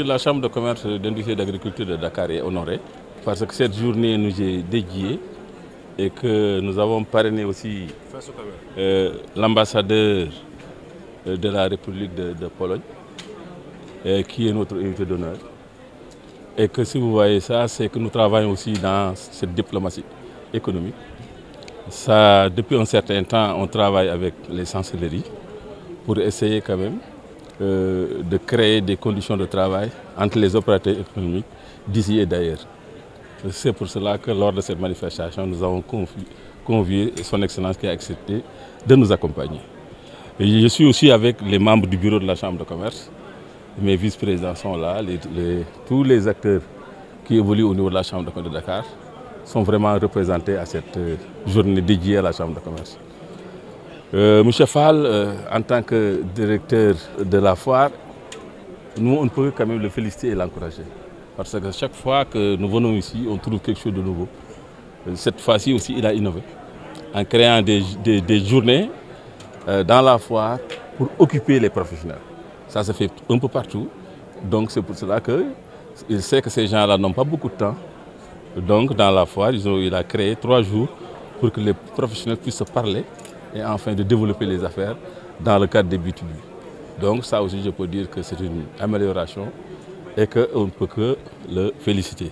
La Chambre de commerce, d'industrie et d'agriculture de Dakar est honorée parce que cette journée nous est dédiée et que nous avons parrainé aussi l'ambassadeur de la République de Pologne qui est notre invité d'honneur. Et que si vous voyez ça, c'est que nous travaillons aussi dans cette diplomatie économique. Ça, depuis un certain temps, on travaille avec les chancelleries pour essayer quand même de créer des conditions de travail entre les opérateurs économiques d'ici et d'ailleurs. C'est pour cela que lors de cette manifestation, nous avons convié son Excellence qui a accepté de nous accompagner. Et je suis aussi avec les membres du bureau de la Chambre de commerce. Mes vice-présidents sont là, tous les acteurs qui évoluent au niveau de la Chambre de commerce de Dakar sont vraiment représentés à cette journée dédiée à la Chambre de commerce. Monsieur Fall, en tant que directeur de la foire, nous on peut quand même le féliciter et l'encourager. Parce que chaque fois que nous venons ici, on trouve quelque chose de nouveau. Cette fois-ci aussi, il a innové en créant des journées dans la foire pour occuper les professionnels. Ça se fait un peu partout. Donc c'est pour cela qu'il sait que ces gens-là n'ont pas beaucoup de temps. Donc dans la foire, il a créé 3 jours pour que les professionnels puissent se parler et enfin de développer les affaires dans le cadre des B2B. Donc ça aussi, je peux dire que c'est une amélioration et qu'on ne peut que le féliciter.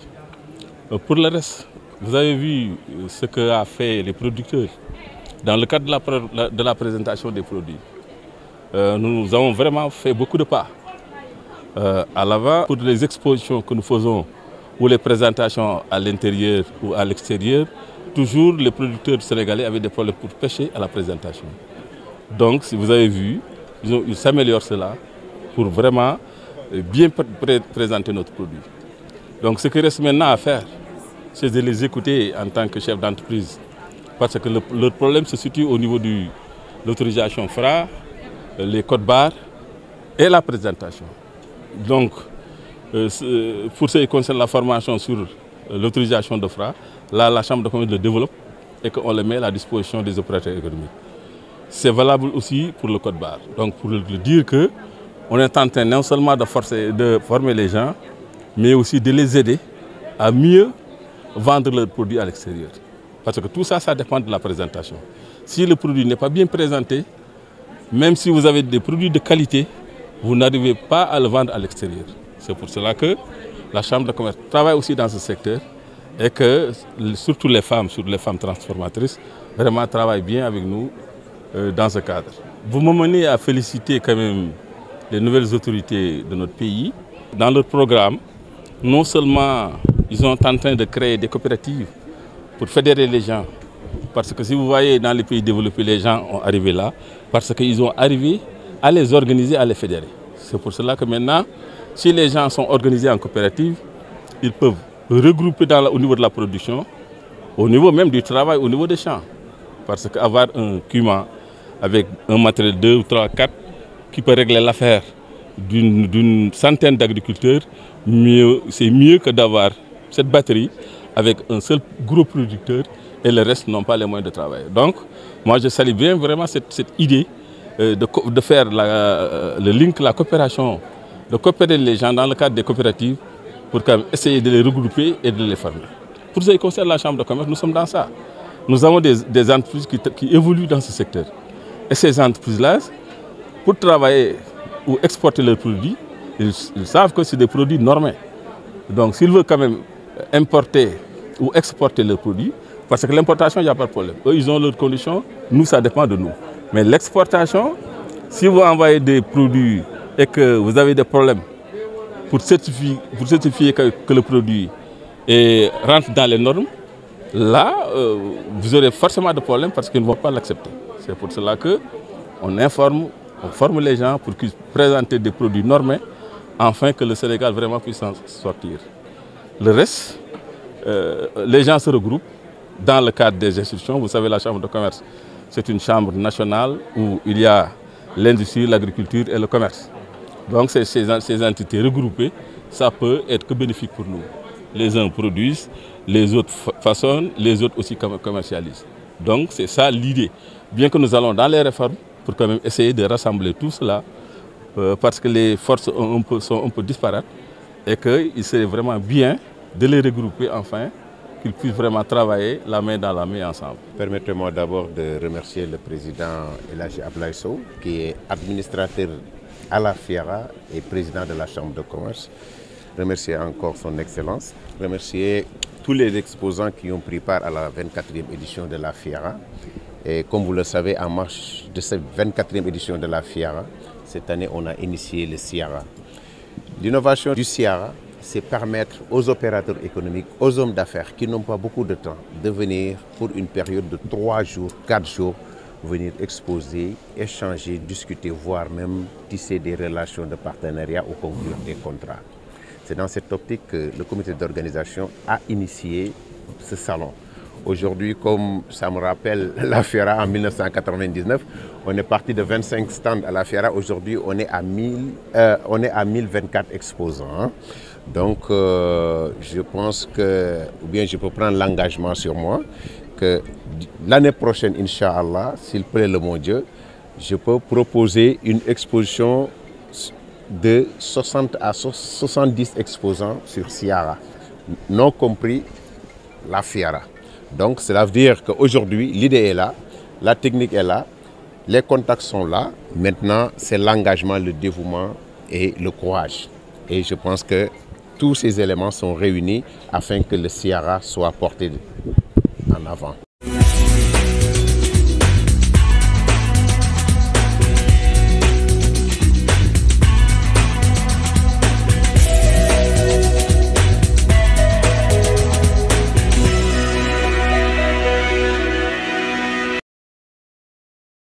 Pour le reste, vous avez vu ce qu'ont fait les producteurs dans le cadre de la présentation des produits. Nous avons vraiment fait beaucoup de pas à l'avant pour les expositions que nous faisons ou les présentations à l'intérieur ou à l'extérieur. Toujours les producteurs sénégalais avaient des problèmes pour pêcher à la présentation. Donc, si vous avez vu, ils s'améliorent cela pour vraiment bien présenter notre produit. Donc, ce qui reste maintenant à faire, c'est de les écouter en tant que chef d'entreprise. Parce que leur problème se situe au niveau de l'autorisation FRA, les codes barres et la présentation. Donc, pour ce qui concerne la formation sur l'autorisation de FRA, là, la Chambre de commerce le développe et qu'on le met à la disposition des opérateurs économiques. C'est valable aussi pour le code barre. Donc, pour dire qu'on est en train non seulement de former les gens, mais aussi de les aider à mieux vendre leurs produits à l'extérieur. Parce que tout ça, ça dépend de la présentation. Si le produit n'est pas bien présenté, même si vous avez des produits de qualité, vous n'arrivez pas à le vendre à l'extérieur. C'est pour cela que la Chambre de commerce travaille aussi dans ce secteur et que surtout les femmes transformatrices, vraiment travaillent bien avec nous dans ce cadre. Vous me menez à féliciter quand même les nouvelles autorités de notre pays. Dans leur programme, non seulement ils sont en train de créer des coopératives pour fédérer les gens, parce que si vous voyez dans les pays développés, les gens ont arrivé là, parce qu'ils ont arrivé à les organiser, à les fédérer. C'est pour cela que maintenant, si les gens sont organisés en coopérative, ils peuvent regrouper au niveau de la production, au niveau même du travail, au niveau des champs. Parce qu'avoir un cumin avec un matériel 2 ou 3, 4 qui peut régler l'affaire d'une centaine d'agriculteurs, c'est mieux que d'avoir cette batterie avec un seul gros producteur et le reste n'ont pas les moyens de travailler. Donc, moi je salue bien vraiment cette idée de faire le link, la coopération, de coopérer les gens dans le cadre des coopératives pour quand même essayer de les regrouper et de les former. Pour ce qui concerne la Chambre de commerce, nous sommes dans ça. Nous avons des entreprises qui évoluent dans ce secteur. Et ces entreprises-là, pour travailler ou exporter leurs produits, ils savent que c'est des produits normés. Donc s'ils veulent quand même importer ou exporter leurs produits, parce que l'importation, il n'y a pas de problème. Eux, ils ont leurs conditions, nous, ça dépend de nous. Mais l'exportation, si vous envoyez des produits et que vous avez des problèmes pour certifier que le produit rentre dans les normes, là, vous aurez forcément des problèmes parce qu'ils ne vont pas l'accepter. C'est pour cela qu'on informe, on forme les gens pour qu'ils présentent des produits normés, afin que le Sénégal vraiment puisse en sortir. Le reste, les gens se regroupent dans le cadre des institutions. Vous savez, la Chambre de commerce, c'est une chambre nationale où il y a l'industrie, l'agriculture et le commerce. Donc ces entités regroupées, ça peut être que bénéfique pour nous. Les uns produisent, les autres façonnent, les autres aussi commercialisent. Donc c'est ça l'idée. Bien que nous allons dans les réformes pour quand même essayer de rassembler tout cela, parce que les forces sont un peu disparates, et qu'il serait vraiment bien de les regrouper enfin, qu'ils puissent vraiment travailler la main dans la main ensemble. Permettez-moi d'abord de remercier le président El Hadji Abdoulaye Sow, qui est administrateur à la FIARA et président de la Chambre de commerce. Remercier encore son Excellence. Remercier tous les exposants qui ont pris part à la 24e édition de la FIARA. Et comme vous le savez, en marge de cette 24e édition de la FIARA, cette année, on a initié le SIARA. L'innovation du SIARA, c'est permettre aux opérateurs économiques, aux hommes d'affaires qui n'ont pas beaucoup de temps, de venir pour une période de 3 jours, 4 jours, venir exposer, échanger, discuter, voire même tisser des relations de partenariat ou conclure des contrats. C'est dans cette optique que le comité d'organisation a initié ce salon. Aujourd'hui, comme ça me rappelle la FIARA en 1999, on est parti de 25 stands à la FIARA. Aujourd'hui, on est à 1024 exposants. Hein. Donc, je pense que, ou bien je peux prendre l'engagement sur moi, que l'année prochaine, Inch'Allah, s'il plaît le bon Dieu, je peux proposer une exposition de 60 à 70 exposants sur SIARA, non compris la FIARA. Donc, cela veut dire qu'aujourd'hui, l'idée est là, la technique est là, les contacts sont là. Maintenant, c'est l'engagement, le dévouement et le courage. Et je pense que tous ces éléments sont réunis afin que le SIARA soit porté en avant.